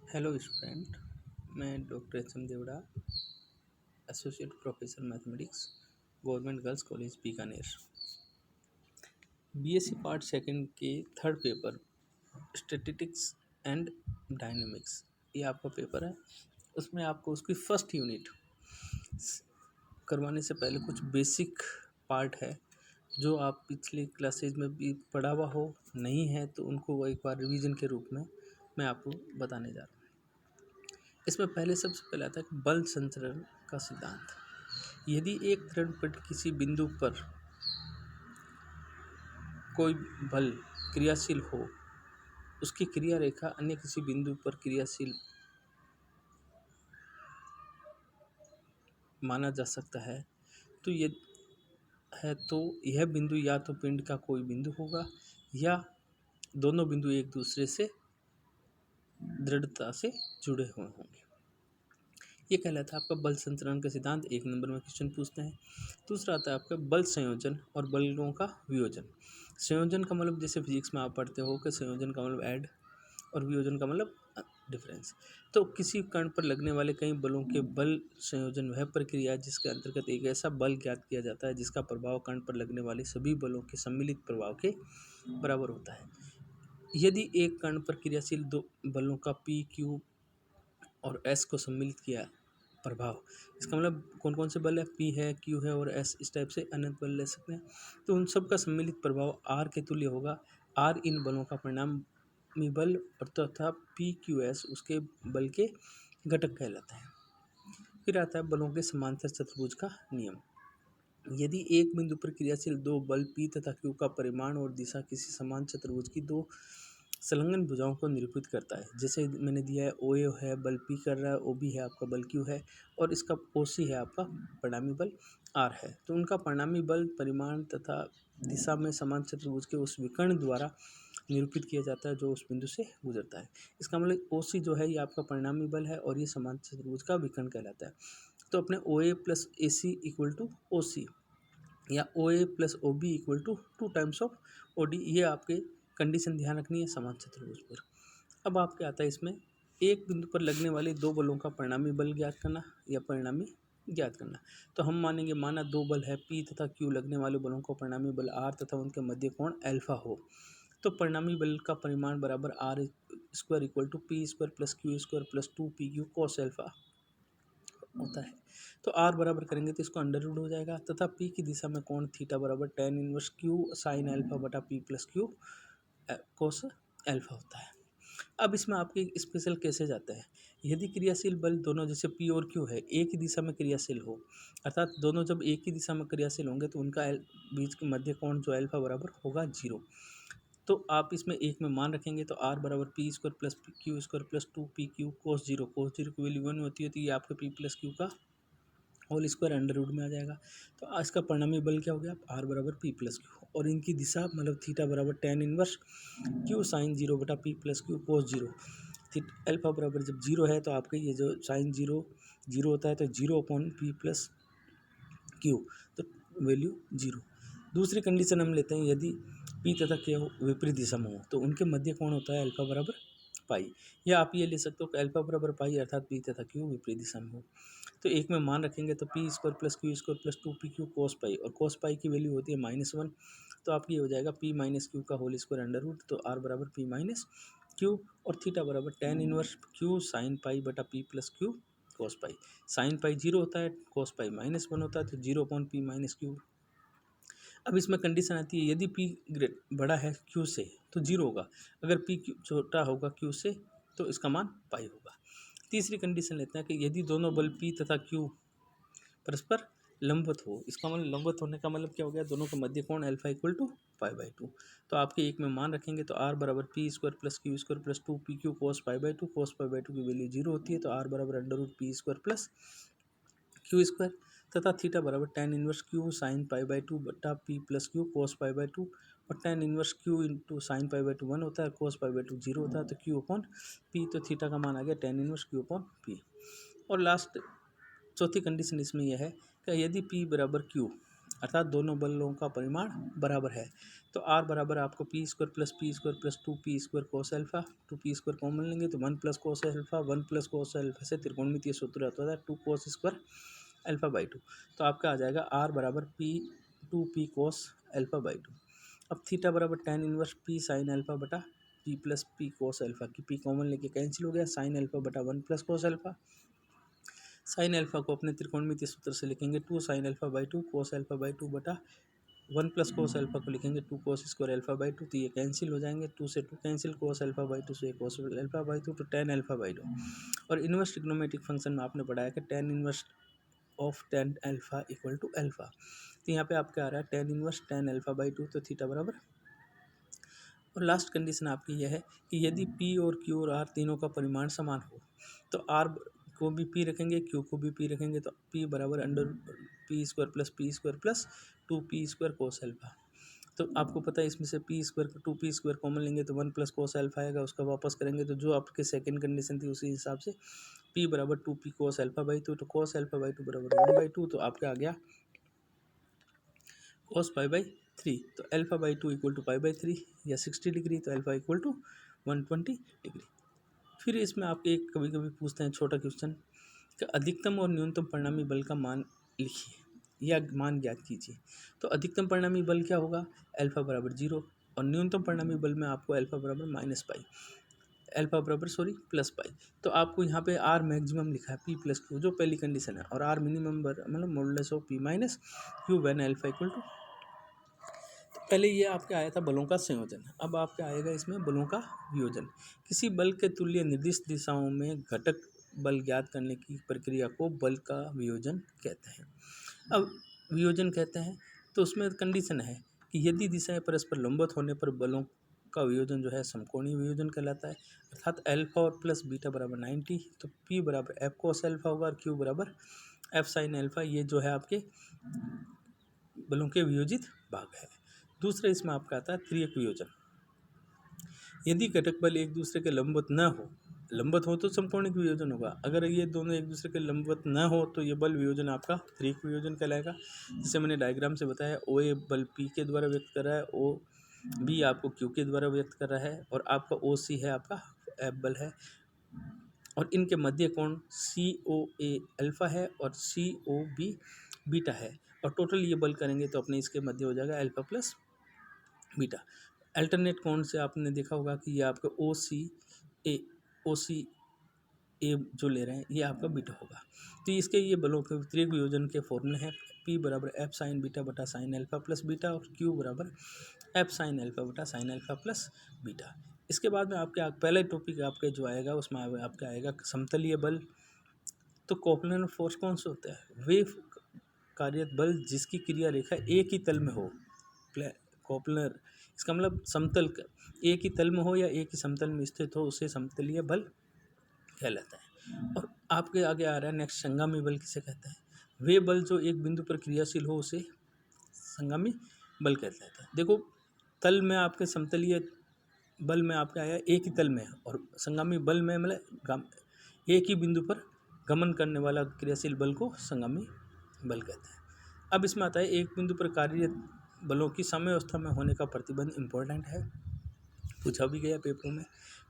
Hello student. मैं doctor H M Devda, associate professor mathematics, government girls college Bikaner. BSc part second के third paper statistics and dynamics, ये आपका paper है। उसमें आपको उसकी फर्स्ट यूनिट करवाने से पहले कुछ बेसिक पार्ट है जो आप पिछले क्लासेज में भी पढ़ा हुआ हो, नहीं है तो उनको वो एक बार रिवीजन के रूप में मैं आपको बताने जा रहा हूँ। इसमें पहले सबसे पहले आता है बल संचरण का सिद्धांत। यदि एक दृढ़ पर किसी बिंदु पर कोई बल क्रियाशील हो, उसकी क्रिया रेखा अन्य किसी बिंदु पर क्रियाशील माना जा सकता है, तो यह बिंदु या तो पिंड का कोई बिंदु होगा या दोनों बिंदु एक दूसरे से दृढ़ता से जुड़े हुए होंगे। ये कहलाता है आपका बल संचरण का सिद्धांत। एक नंबर में क्वेश्चन पूछते हैं। दूसरा आता है आपका बल संयोजन और बलों का वियोजन। संयोजन का मतलब जैसे फिजिक्स में आप पढ़ते हो कि संयोजन का मतलब ऐड और वियोजन का मतलब डिफरेंस। तो किसी कण पर लगने वाले कई बलों के बल संयोजन वह प्रक्रिया है जिसके अंतर्गत एक ऐसा बल ज्ञात किया जाता है जिसका प्रभाव कण पर लगने वाले सभी बलों के सम्मिलित प्रभाव के बराबर होता है। यदि एक कण पर क्रियाशील दो बलों का पी क्यू और एस को सम्मिलित किया प्रभाव, इसका मतलब कौन कौन से बल है, पी है, क्यू है और एस, इस टाइप से अनंत बल ले सकते हैं। तो उन सब का सम्मिलित प्रभाव आर के तुल्य होगा। आर इन बलों का परिणामी बल और तथा पी क्यू एस उसके बल के घटक कहलाते हैं। फिर आता है बलों के समांतर चतुर्भुज का नियम। यदि एक बिंदु पर क्रियाशील दो बल पी तथा क्यू का परिमाण और दिशा किसी समान चतुर्भुज की दो संलग्न भुजाओं को निरूपित करता है, जैसे मैंने दिया है ओ ए है बल पी कर रहा है, ओ बी है आपका बल क्यू है और इसका ओ सी है आपका परिणामी बल आर है, तो उनका परिणामी बल परिमाण तथा दिशा में समान चतुर्भुज के उस विकर्ण द्वारा निरूपित किया जाता है जो उस बिंदु से गुजरता है। इसका मतलब ओ सी जो है ये आपका परिणामी बल है और ये समान चतुर्भुज का विकर्ण कहलाता है। तो अपने O A plus A C equal to O C या O A plus O B equal to two times of O D, ये आपके कंडीशन ध्यान रखनी है समान चतुर्भुज पर। अब आपके आता है इसमें एक बिंदु पर लगने वाले दो बलों का परिणामी बल ज्ञात करना या परिणामी ज्ञात करना। तो हम मानेंगे माना दो बल है पी तथा क्यू, लगने वाले बलों का परिणामी बल आर तथा उनके मध्य कोण अल्फा हो, तो परिणामी बल का परिमाण बराबर R square equal to P square plus Q square plus two P Q cos alpha होता है। तो आर बराबर करेंगे तो इसको अंडर रूट हो जाएगा तथा पी की दिशा में कोण थीटा बराबर tan inverse Q sine alpha बटा P plus Q cos alpha होता है। अब इसमें आपके स्पेशल केसेज आता है। यदि क्रियाशील बल दोनों जैसे पी और क्यू है एक ही दिशा में क्रियाशील हो, अर्थात दोनों जब एक ही दिशा में क्रियाशील होंगे तो उनका बीच के मध्य कोण जो अल्फा बराबर होगा जीरो। तो आप इसमें एक में मान रखेंगे तो आर बराबर P square plus Q square plus two P Q cos zero की वैल्यू वन होती है, तो ये आपके पी प्लस क्यू का होल स्क्वायर अंडर रूट में आ जाएगा। तो इसका परिणामी बल क्या हो गया, आर बराबर पी प्लस क्यू और इनकी दिशा मतलब थीटा बराबर tan inverse Q sine zero बटा P plus Q cos zero. Alpha बराबर जब जीरो है तो आपके ये जो साइन जीरो जीरो होता है तो zero upon P plus Q, तो वैल्यू जीरो। दूसरी कंडीशन हम लेते हैं, यदि पी तथा क्यू विपरीत दिशा में हो तो उनके मध्य कोण होता है अल्फा बराबर पाई, या आप ये ले सकते हो कि अल्फा बराबर पाई अर्थात पी तथा क्यू विपरीत दिशा में हो। तो एक में मान रखेंगे तो P square plus Q square plus two P Q cos pi, और कोस पाई की वैल्यू होती है -1, तो आपकी ये हो जाएगा पी माइनस क्यू का होल स्क्वायर अंडर रूट, तो आर बराबर पी माइनस क्यू और थीटा बराबर टेन इनवर्स क्यू साइन पाई बटा पी प्लस क्यू कोस पाई। साइन पाई जीरो होता है, कोस पाई -1 होता है, तो zero upon P minus Q. अब इसमें कंडीशन आती है यदि पी ग्रेट बड़ा है क्यू से तो जीरो होगा, अगर पी छोटा होगा क्यू से तो इसका मान पाई होगा। तीसरी कंडीशन लेते हैं कि यदि दोनों बल पी तथा क्यू परस्पर लंबवत हो, इसका मतलब लंबवत होने का मतलब क्या हो गया, दोनों का मध्य कोण alpha equal to pi by two. तो आपके एक में मान रखेंगे तो आर बराबर P square plus Q square plus two P Q cos pi by two, cos pi by two की वैल्यू जीरो होती है, तो आर बराबर under root P square plus Q square तथा थीटा बराबर tan inverse Q sine pi by two बटा P plus Q cos pi by two, और ten inverse Q into sine pi by to 1 होता है, कोस pi by to zero होता है, तो Q upon P, तो थीटा का मान आ गया ten inverse Q upon P. और लास्ट चौथी कंडीशन इसमें यह है कि यदि P बराबर Q अर्थात दोनों बलों का परिमाण बराबर है। तो आर बराबर आपको P square plus 2p² cos alpha, 2p² common लेंगे तो 1 + कोस अल्फा, 1 + कोस अल्फा से त्रिकोणमितीय सूत्र होता है 2 कोस स्क्वायर अल्फा बाई 2। तो आपका आ जाएगा आर बराबर P 2p cos alpha by 2। अब थीटा बराबर tan inverse P sine alpha बटा P plus P cos alpha की पी कॉमन लेके कैंसिल हो गया, साइन अल्फा बटा 1 + कोस अल्फा। साइन अल्फा को अपने त्रिकोणमितीय सूत्र से लिखेंगे 2 sine alpha by 2 cos alpha by 2 बटा 1 + कोस अल्फा को लिखेंगे 2 कोस स्क्वायर अल्फा बाई 2। तो ये कैंसिल हो जाएंगे, 2 से 2 कैंसिल, कोस अल्फा बाई 2 से कोस अल्फा बाई 2 तो tan अल्फा बाई 2। और इनवर्स ट्रिग्नोमेट्रिक फंक्शन में आपने पढ़ाया कि tan inverse of tan alpha equal to alpha. तो यहाँ पे आपका आ रहा है tan inverse tan alpha by 2, तो थीटा बराबर। और लास्ट कंडीशन आपकी यह है कि यदि P और Q और R तीनों का परिमाण समान हो तो R को भी P रखेंगे, Q को भी P रखेंगे, तो P बराबर under p² plus 2p² cos alpha. तो आपको पता है इसमें से p² 2p² कॉमन लेंगे तो 1 + कोस अल्फा आएगा, उसका वापस करेंगे तो जो आपके सेकंड कंडीशन थी उसी हिसाब से p बराबर 2p कोस अल्फा बाई 2, तो कोस अल्फा बाई 2 बराबर 1/2, तो आपका आ गया कोस पाई बाई 3। तो alpha by 2 equal to pi by 3 या 60 डिग्री, तो अल्फा इक्वल टू 120 डिग्री। फिर इसमें आप एक कभी कभी पूछते हैं छोटा क्वेश्चन कि अधिकतम और न्यूनतम परिणामी बल का मान लिखिए या मान ज्ञात कीजिए। तो अधिकतम परिणामी बल क्या होगा, अल्फा बराबर 0, और न्यूनतम परिणामी बल में आपको अल्फा बराबर -पाई, अल्फा बराबर प्लस पाई। तो आपको यहाँ पे आर मैक्सिमम लिखा है p + q जो पहली कंडीशन है, और आर मिनिमम मतलब modulus of p - q when alpha equal to. पहले ये आपके आया था बलों का संयोजन, अब आपके आएगा इसमें बलों का वियोजन। किसी बल के तुल्य निर्दिष्ट दिशाओं में घटक बल ज्ञात करने की प्रक्रिया को बल का वियोजन कहते हैं। अब वियोजन कहते हैं तो उसमें कंडीशन है कि यदि दिशाएं परस्पर लंबवत होने पर बलों का वियोजन जो है समकोणीय वियोजन कहलाता है। अर्थात अल्फा और प्लस बीटा बराबर 90, तो p बराबर f कोस अल्फा होगा और q बराबर f साइन अल्फा। ये जो है आपके बलों के वियोजित भाग है। दूसरा इसमें आपका आता है त्रियक वियोजन। यदि घटक बल एक दूसरे के लंबवत हो तो समकोणिक वियोजन होगा। अगर ये दोनों एक दूसरे के लंबवत न हो तो ये बल वियोजन आपका त्रियक वियोजन कहलाएगा। जिसे मैंने डायग्राम से बताया, ओ ए बल P के द्वारा व्यक्त कर रहा है, ओ बी आपको Q के द्वारा व्यक्त कर रहा है, और आपका ओ सी है आपका F बल है, और इनके मध्य कोण COA अल्फा है और COB बीटा है, और टोटल ये बल करेंगे तो अपने इसके मध्य हो जाएगा अल्फा प्लस बीटा। अल्टरनेट कोण से आपने देखा होगा कि ये आपका ओ सी ए जो ले रहे हैं ये आपका बीटा होगा। तो इसके ये बलों के त्रिक वियोजन के फॉर्मूले हैं p बराबर f साइन बीटा बटा साइन अल्फा प्लस बीटा, और q बराबर f साइन अल्फा बटा साइन अल्फा प्लस बीटा। इसके बाद में आपके पहला टॉपिक आपके जो आएगा उसमें आपका आएगा समतलीय बल। तो कोपलर फोर्स कौन सा होता है, वे कार्यरत बल जिसकी क्रिया रेखा एक ही तल में हो। कोपलर इसका मतलब समतल एक ही तल में हो या एक ही समतल में स्थित हो, उसे समतलीय बल कहलाता है। और आपके आगे आ रहा है नेक्स्ट, संगामी बल किसे कहते हैं, वे बल जो एक बिंदु पर क्रियाशील हो उसे संगामी बल कहलाता है। देखो तल में आपके समतलीय बल में आपका आया एक ही तल में, और संगामी बल में मतलब एक ही बिंदु पर गमन करने वाला क्रियाशील बल को संगामी बल कहते हैं। अब इसमें आता है एक बिंदु पर कार्यरत बलों की साम्यावस्था में होने का प्रतिबंध इम्पोर्टेंट है, पूछा भी गया पेपरों में।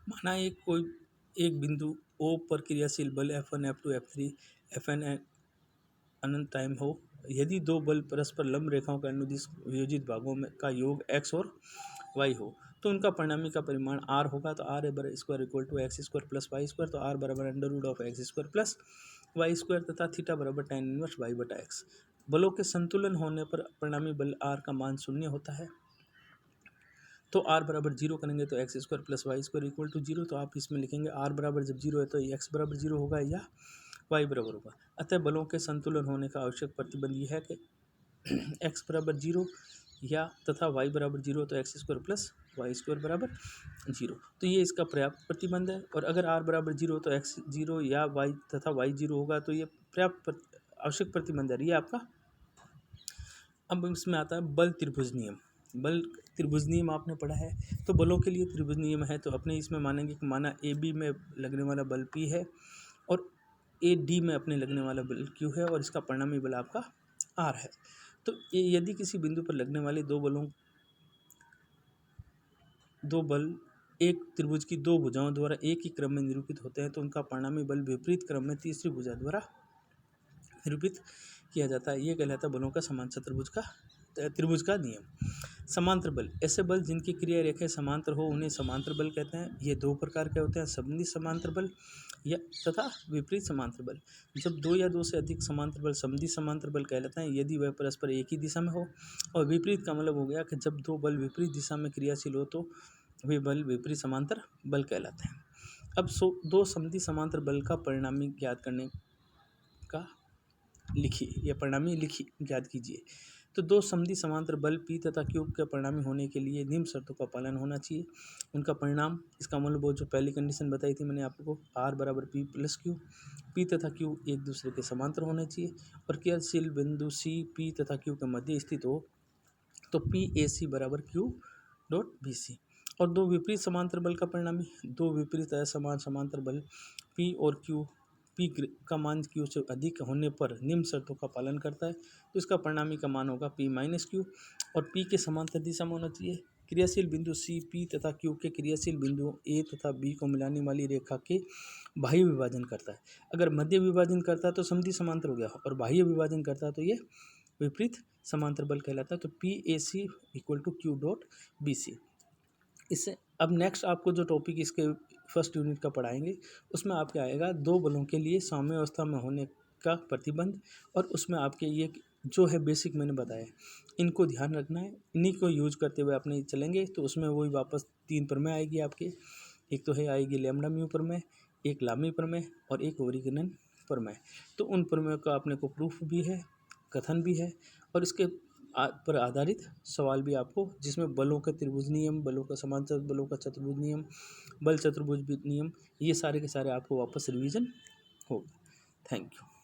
माना एक बिंदु O पर क्रियाशील बल F1 F2 F3 Fn अनंत टाइम हो, यदि दो बल परस्पर लंब रेखाओं के अनुदिश वियोजित भागों में का योग x और y हो तो उनका परिणामी का परिमाण r होगा। तो r square equal to x² plus Y square, तो r बराबर √(x² प्लस वाई स्क्वायर) तथा थीटा बराबर tan इनवर्स y बटा x। बलों के संतुलन होने पर परिणामी बल r का मान 0 होता है। तो r बराबर 0 करेंगे तो x² plus Y square equal to 0। तो आप इसमें लिखेंगे r बराबर जब 0 है तो x बराबर 0 होगा या y बराबर होगा। अतः बलों के संतुलन होने का आवश्यक प्रतिबंध यह है कि x बराबर 0 या तथा y बराबर 0 तो x² प्लस वाई स्क्वायर बराबर 0। तो ये इसका पर्याप्त प्रतिबंध है। और अगर r बराबर 0 तो x 0 या y तथा y 0 होगा तो ये पर्याप्त आवश्यक प्रतिबंध है। ये आपका। अब इसमें आता है बल त्रिभुज नियम। बल त्रिभुज नियम आपने पढ़ा है, तो बलों के लिए त्रिभुज नियम है। तो अपने इसमें मानेंगे कि माना AB में लगने वाला बल P है और AD में अपने लगने वाला बल Q है, और इसका परिणामी बल आपका R है। तो यदि किसी बिंदु पर लगने वाले दो बल एक त्रिभुज की दो भुजाओं द्वारा एक ही क्रम में निरूपित होते हैं तो उनका परिणामी बल विपरीत क्रम में तीसरी भुजा द्वारा निरूपित किया जाता है। ये कहलाता है बलों का समांतर त्रिभुज का नियम। समांतर बल, ऐसे बल जिनकी क्रिया रेखाएं समांतर हो उन्हें समांतर बल कहते हैं। ये दो प्रकार के होते हैं, समद्वि समांतर बल या तथा विपरीत समांतर बल। जब दो या दो से अधिक समांतर बल समद्वि समांतर बल कहलाते हैं यदि वह परस्पर एक ही दिशा में हो। और विपरीत का मतलब हो गया कि जब दो बल विपरीत दिशा में क्रियाशील हो तो वे बल विपरीत समांतर बल कहलाते हैं। अब दो समद्वि समांतर बल का परिणामी ज्ञात करने का ज्ञात कीजिए। तो दो समद्वि समांतर बल P तथा Q के परिणामी होने के लिए निम्न शर्तों का पालन होना चाहिए। उनका परिणाम, इसका मूल वो जो पहली कंडीशन बताई थी मैंने आपको, R बराबर P प्लस Q, P तथा Q एक दूसरे के समांतर होने चाहिए और क्रियाशील बिंदु C P तथा Q के मध्य स्थित हो तो PAC बराबर Q डॉट BC। और दो विपरीत समांतर बल का परिणामी, दो विपरीत असमान समांतर बल P और Q, P का मान Q से अधिक होने पर निम्न शर्तों का पालन करता है तो इसका परिणामी का मान होगा P माइनस Q और P के समांतर दिशा में होना चाहिए। क्रियाशील बिंदु C P तथा Q के क्रियाशील बिंदुओं A तथा B को मिलाने वाली रेखा के बाह्य विभाजन करता है। अगर मध्य विभाजन करता है तो समद्वि समांतर हो गया और बाह्य विभाजन करता है तो ये विपरीत समांतर बल कहलाता है। तो PAC equal to Q dot BC। इससे अब नेक्स्ट आपको जो टॉपिक इसके फर्स्ट यूनिट का पढ़ाएंगे उसमें आपके आएगा दो बलों के लिए साम्य अवस्था में होने का प्रतिबंध। और उसमें आपके ये जो है बेसिक मैंने बताया, इनको ध्यान रखना है, इन्हीं को यूज करते हुए अपने चलेंगे तो उसमें वही वापस तीन प्रमेय आएगी आपके। एक तो है आएगी लैम्डा म्यू प्रमेय, एक लामी प्रमेय और एक ओरिजिनल प्रमेय। तो उन प्रमेयों का अपने को प्रूफ भी है, कथन भी है और इसके पर आधारित सवाल भी आपको, जिसमें बलों का त्रिभुज नियम, बलों का समांतर बलों का चतुर्भुज नियम, बल चतुर्भुज नियम, ये सारे के सारे आपको वापस रिवीजन होगा। Thank you.